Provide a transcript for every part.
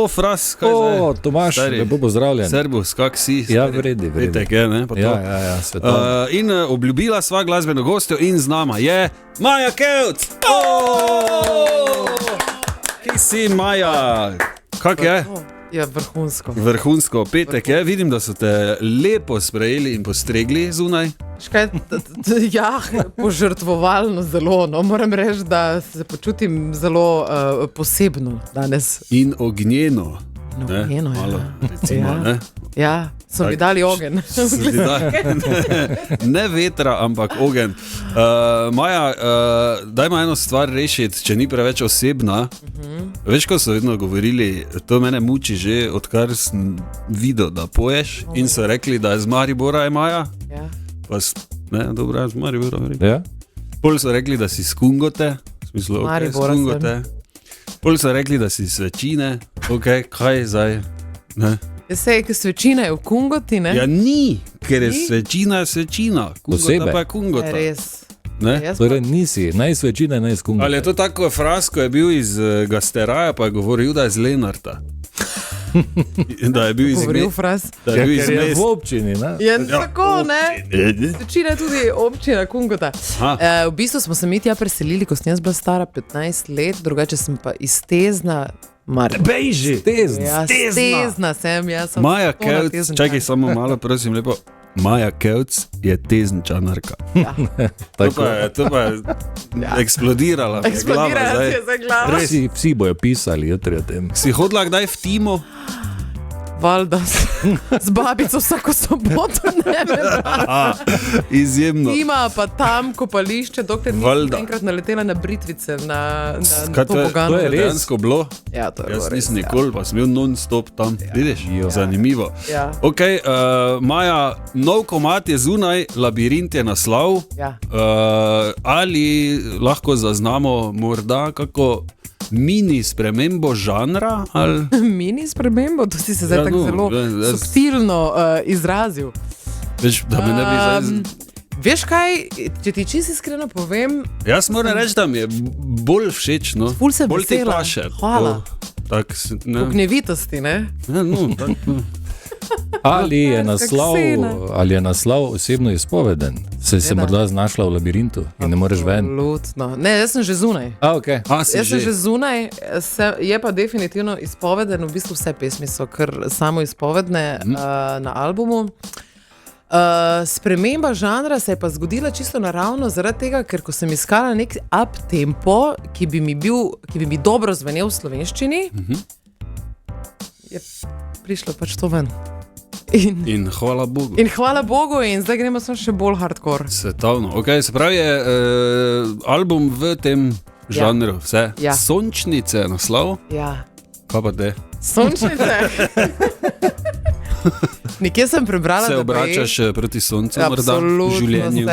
Fras, kaj zdaj? Tomaš, lepo pozdravljen. Servus, kak si? Ja, vredi. Petek je, ne? Pa to. Ja, svetovno. In obljubila sva glasbeno gostjo in z nama je Maja Kevc. Kje si, Maja? Kak je? Ja, vrhunsko. Vrhunsko. Petek je, vidim, da so te lepo sprejeli in postregli zunaj. Škaj, ja, požrtvovalno zelo, no, moram reči, da se počutim zelo posebno danes. In ognjeno. Ognjeno, malo, recimo, ja. Ne? Ja, so mi dali ogen. Ne vetra, ampak ogen. Maja, dajmo eno stvar rešiti, če ni preveč osebna. Veš, ko so vedno govorili, to mene muči že, odkar sem videl, da poješ in so rekli, da je z Maribora je Maja. Ja. Ne, dobro, je z Maribora. Ja? Pol so rekli, da si s Kungote. V smislu, okay, s Kungote. Pol so rekli, da si Svečine. Ok, kaj zdaj? Ne? Sej, ker Svečina je v Kungoti, ne? Ja ni, ker je Svečina. Kungota pa je Kungota. Res. Ne? Torej nisi, naj Svečina, naj s Kungote. Ali je to tako fraz, ko je bil iz Gasteraja, pa je govoril, da je z Lenarta. Da je bil iz fraz. Da je bil iz Ker je mesta. v občini, ne? Ja, tako, ne? Svečina je tudi občina Kungota. V bistvu smo se mi tja preselili, ko sem jaz bila stara 15 let, drugače sem pa iz Tezna. Bejži! Ja, Tezna sem, jaz sem. Maja Kevc, čakaj samo malo, prosim, lepo. Maja Kevc je Teznčanarka. Ja. To pa je eksplodirala. Eksplodirala je za glavo. Vsi bojo pisali jutri o tem. Si hodila kdaj v Timo? Valda, z babico vsako soboto, ne vem. Izjemno. Ima pa tam kopališče, dokler nisem enkrat naletela na britvice, na to pogano. To je dejansko bilo? Ja, to je bilo res. Jaz nisem nikoli, pa sem bil non-stop tam. Vidiš? Zanimivo. Ja. Ok, Maja, nov komad je zunaj, Labirint je naslov. Ja. Ali lahko zaznamo morda kako mini spremembo žanra? Ali? Mini spremembo? To si se zdaj tako zelo subtilno izrazil. Veš, da me ne bi zdaj... Veš kaj, če ti čisto iskreno povem... Jaz moram reči, da mi je bolj všeč, no. Ful se bolj vesela. Bolj ti paše. Hvala. Ne. Gnevitosti, ne? Ja, no, tako. Ali je naslov osebno izpoveden? Se morda znašla v labirintu in ne moreš ven? Absolutno. Ne, jaz sem že zunaj. Okay. Jaz sem že zunaj, je pa definitivno izpoveden, v bistvu vse pesmi so kar samo izpovedne na albumu. Sprememba žanra se je pa zgodila čisto naravno zaradi tega, ker ko sem iskala nek up-tempo, ki bi mi dobro zvenel v slovenščini, je prišlo pač to ven. In hvala Bogu. In hvala Bogu in zdaj gremo samo še bolj hardcore. Svetovno. Ok, se pravi je album v tem žanru, vse. Ja. Sončnice naslov. Ja. Kaj pa te? Sončnice. Nekje sem prebrala, se obračaš proti soncu, morda v življenju.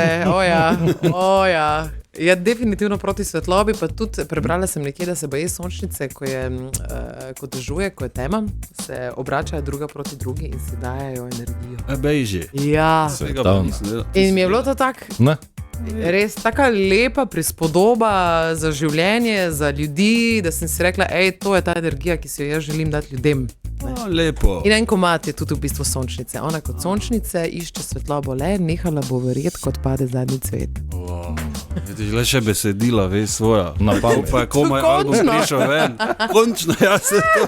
Ja, je definitivno proti svetlobi, pa tudi prebrala sem nekje, da se boje sončnice, ko dežuje, ko je tema, se obračajo druga proti drugi in si dajajo energijo. Bejži. Ja. In mi je bilo to tak... Ne. Res taka lepa prispodoba za življenje, za ljudi, da sem si rekla, to je ta energija, ki si jo jaz želim dati ljudem. Lepo. In en komad je tudi v bistvu sončnice. Ona kot sončnice išče svetlobo le, nehala bo verjet, kot pade zadnji cvet. Vidiš, le še besedila, veš, svoja. Napal. Pa je komaj album prišel ven. Končno, jaz se to.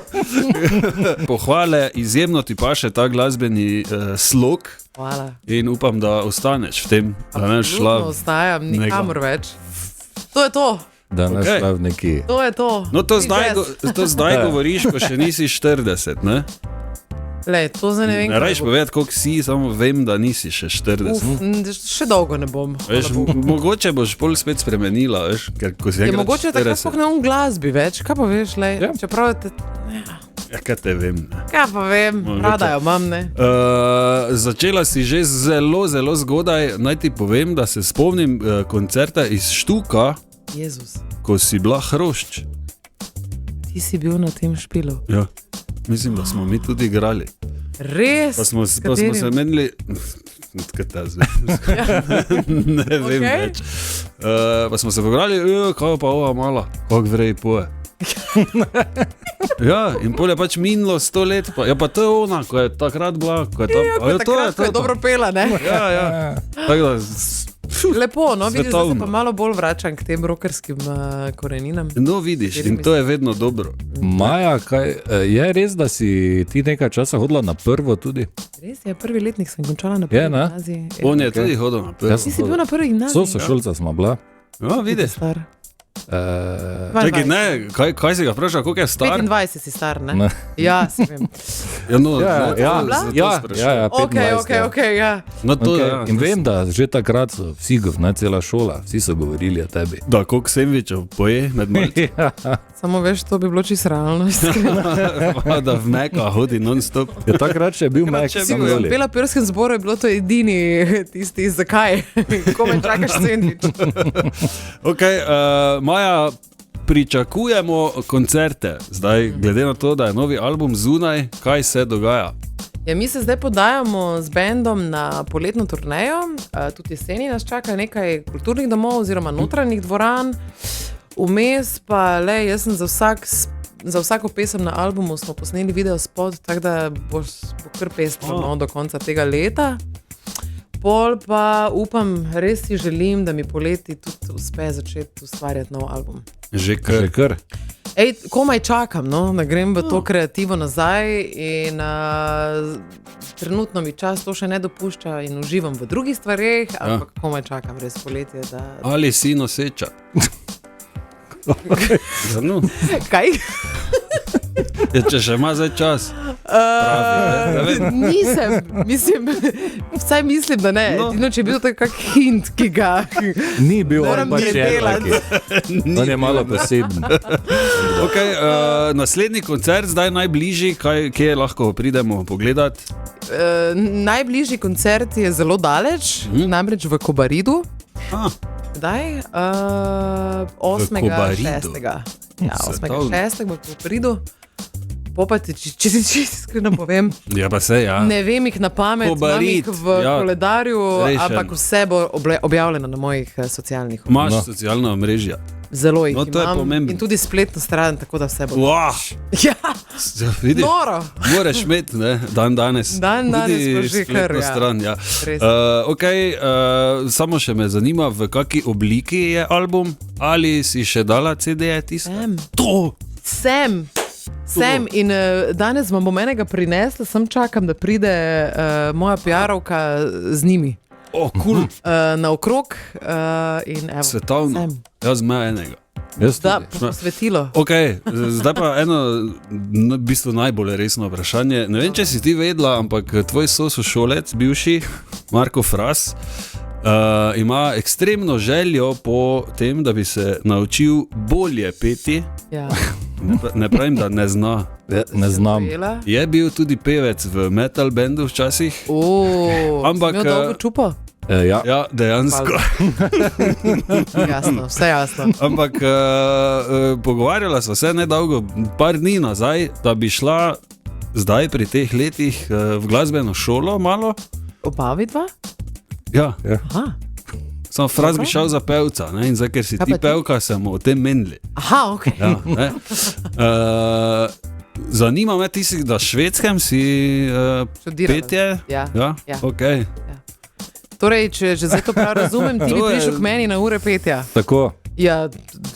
Pohvale, izjemno ti paše ta glasbeni slog. Hvala. In upam, da ostaneš v tem, da ne šla. Absolutno ostajam, nikamor več. To je to. Da ne šla v neki. To je to. No to zdaj govoriš, ko še nisi 40, ne? Lej, to zdaj ne vem. Ne rajš povedati, koliko si, samo vem, da nisi še 40. Še dolgo ne bom. Veš, mogoče boš pol spet spremenila, veš, ker ko si enkrat 40. Mogoče takrat sploh ne glasbi več, kaj pa veš, lej, čeprav te... Ja, kaj te vem. Kaj pa vem, rada jo imam, ne? Začela si že zelo zgodaj, naj ti povem, da se spomnim koncerta iz Štuka, Jezus. Ko si bila hrošč. Ti si bil na tem špilu? Ja, mislim, da smo mi tudi igrali. Res? Pa smo se menili... Kaj ta zdaj? Ne vem več. Pa smo se pograli, kaj pa ova mala, kako vrej poje. Ja, in pol je pač minilo 100 let, pa to je ona, ko je takrat bila, ko je tam. Ko je dobro pela, ne? Ja. Tako da, Lepo, no, vidiš, da se svetovno. pa malo bolj vračam k tem rokerskim koreninam. No, vidiš, in to je vedno dobro. Maja, je res, da si ti nekaj časa hodila na prvo tudi? Res je, prvi letnik sem končala na prvi gimnaziji. On je tudi hodil na prvo. Ti si bil na prvi gimnaziji? Sošolca smo bila. Ja, vidiš. Star. Čakaj, ne, kaj si ga vprašal, koliko je star? 25 si star, ne? Ne. Ja, si vem. Ja, no, Ja, 25. Ok, ja. No, to, Okay. ja. In vem, da že takrat so vsi, ne cela šola, vsi so govorili o tebi. Da, koliko sendvičev poje med malci. Samo veš, to bi bilo čisto realno. Da v Meka hodi non-stop. Ja, takrat še je bil Mek, še je sam bil, ja. doli. Pela Pirskem zboru je bilo to edini tisti, zakaj? Komaj čakaš sendvič. Ok, Maja, pričakujemo koncerte. Zdaj, glede na to, da je novi album zunaj, kaj se dogaja? Ja, mi se zdaj podajamo z bendom na poletno turnejo. Tudi jeseni nas čaka nekaj kulturnih domov oziroma notranjih dvoran. Vmes pa, jaz sem za vsako pesem na albumu smo posneli video spot, tako da bo kar pestro do konca tega leta. Pol pa upam, res si želim, da mi poleti tudi uspe začeti ustvarjati nov album. Že Že kar. Ej, komaj čakam, no, da grem v to kreativo nazaj in trenutno mi čas to še ne dopušča in uživam v drugih stvareh, ampak komaj čakam res poletje. Ali si noseča? Ja, no. Kaj? Ja, če še ima zdaj čas. Nisem, vsaj mislim, da ne. No. Če je bil to kak hint, ki ga Ni bil on moram pač predelati. enaki. On je malo poseben. Okay, naslednji koncert, zdaj najbližji, kje lahko pridemo pogledat? Najbližji koncert je zelo daleč, namreč v Kobaridu. Kdaj? 8.6. Ja, 8.6. bo v Kobaridu. Popati, če si iskreno povem, Ja, pa se, ja. ne vem jih na pamet, imam jih v koledarju, rešen. ampak vse bo objavljeno na mojih socialnih omrežjih. Imaš socialna omrežja. Zelo jih No, to je imam pomembno. in tudi spletno stran, tako da vse bo. Wow, Ja, vidiš, noro. moraš imeti, ne, danes. Dandanes Tudi bo že spletno kar, ja. stran, ja. Res. Samo še me zanima, v kaki obliki je album, ali si še dala CD-je tiste? Sem in danes vam bom enega prinesla, sem čakam, da pride moja PR-ovka z njimi Cool. naokrok in evo, Svetovno. sem. Jaz imam enega. Da, posvetilo. Okay, zdaj pa eno v bistvu najbolj resno vprašanje. Ne vem, če si ti vedela, ampak tvoj sošolec, bivši Marko Fras, ima ekstremno željo po tem, da bi se naučil bolje peti. Ja. Ne pravim, da ne zna. Ne znam. Je bil tudi pevec v metal bandu včasih. Ampak, Ampak dolgo čupo? Ja. Ja, dejansko. Jasno, vse jasno. Ampak pogovarjala sva se nedolgo, par dni nazaj, da bi šla zdaj pri teh letih v glasbeno šolo malo. Oba vidva? Ja, Aha, samo Fras bi šel za pevca, ne? In zdaj, ker si Kaj ti pa ti? pevka, smo o tem menili. aha, ok. Ja, ne? Zanima me, ti si na Švedskem si Študirala. petje? Ja, Ja? ja. Okay. Torej, če že zdaj to prav razumem, ti bi To je- prišel k meni na ure petja. Tako, Ja,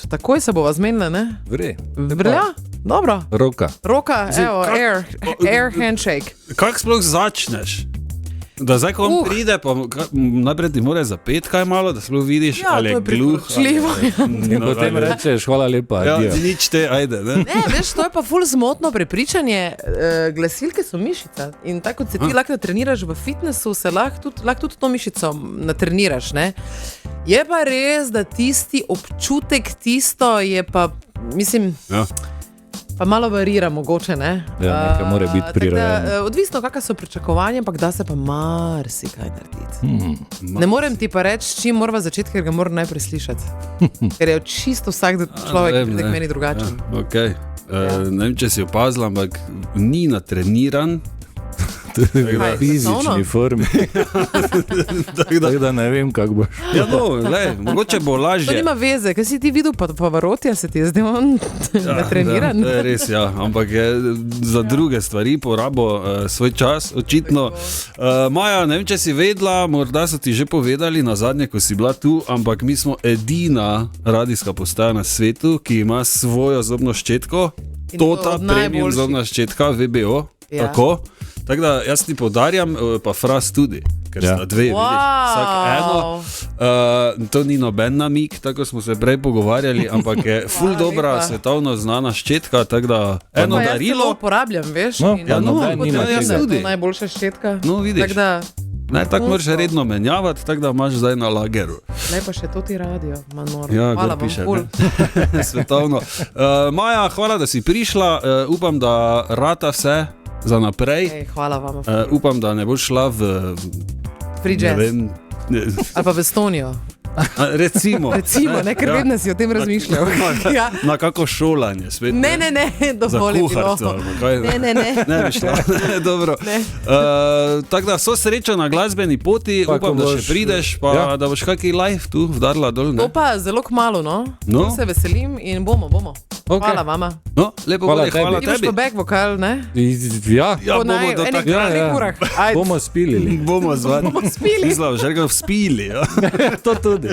takoj se bova zmenila, ne? vre. Ja, dobro. Roka. Roka, Zdaj, evo, air handshake. Kako sploh začneš? Da zdaj, ko on pride, pa najprej ti mora zapeti kaj malo, da sploh vidiš, Ja, ali to je je gluh. priporočljivo. In potem rečeš, hvala lepa, Ja, adijo. nič te, ajde. Ne? Ne, veš, to je pa ful zmotno prepričanje. Glasilke so mišica in tako kot se ti lahko natreniraš v fitnessu, se lahko tudi to mišico natreniraš. Ne? Je pa res, da tisti občutek, tisto je pa, mislim, Ja. pa malo varira mogoče, ne? Ja, nekaj mora biti Tako da, prirejeno. odvisno, kakšna so pričakovanja, ampak da se pa marsikaj narediti. Ne morem ti pa reči, čim morava začeti, ker ga moram najprej slišati. Ker je čisto vsak človek, ki pride k meni drugačen. Ja, okay. Ne vem, če si opazila, ampak ni natreniran. Tudi v Kaj, fizični časovno? formi. Tako da ne vem, kako boš. Ja, no, lej, mogoče bo To lažje. nima veze, kaj si ti videl, pa Pavarotija se ti je zdel on netreniran. To je res, ja. Ampak je za druge stvari porabo svoj čas, očitno. Maja, ne vem, če si vedela, morda so ti že povedali na zadnje, ko si bila tu, ampak mi smo edina radijska postaja na svetu, ki ima svojo zobno ščetko, In to Tota od premium najboljših. zobna ščetka, VBO. Ja. Tako. Tako da jaz ti podarjam, pa fras tudi, ker Ja. sta dve, vidiš, vsak eno. To ni noben namik, tako smo se prej pogovarjali, ampak je ful Hvala dobra, lepa. svetovno znana ščetka, tako da eno Pa jaz celo darilo. uporabljam, veš? No, in pa noben kot nima vem, tega. da je Tudi. to najboljša ščetka. No, vidiš. Tako da, Ne, tako moraš redno menjavati, tako da imaš zdaj na lageru. lepo še to ti radio, manor. Ja, Hvala gor vam, piše, ful. ne. Svetovno. Maja, hvala, da si prišla. Upam, da rata vse za naprej. Ej, hvala vam. Upam, da ne boš šla v... Free Ne jazz. vem, Ali pa v Estonijo. recimo. Recimo, ne, ker Ja. vedno si o tem razmišljal. Ja. Na kako šolanje spet. Ne, za Za kuharico. ali kaj. Ne. Ne bi šla. Dobro. Ne. Tako da so srečo na glasbeni poti, Pa, upam, ko da še boš, prideš, pa ja. da boš kakšen live tu vdarla dol. To Ne? pa zelo kmalo, no. No. Se veselim in bomo. Ok. Hvala vama. No, lepo Hvala bodi, hvala Ti boš tebi. pa back vokal, ne? Ja, Ja, Po bomo do enih tak... treh urah. Ajde. bomo spilili. Bomo zvali. Bomo spili. Mislim, že ga spili. Ja. To tudi.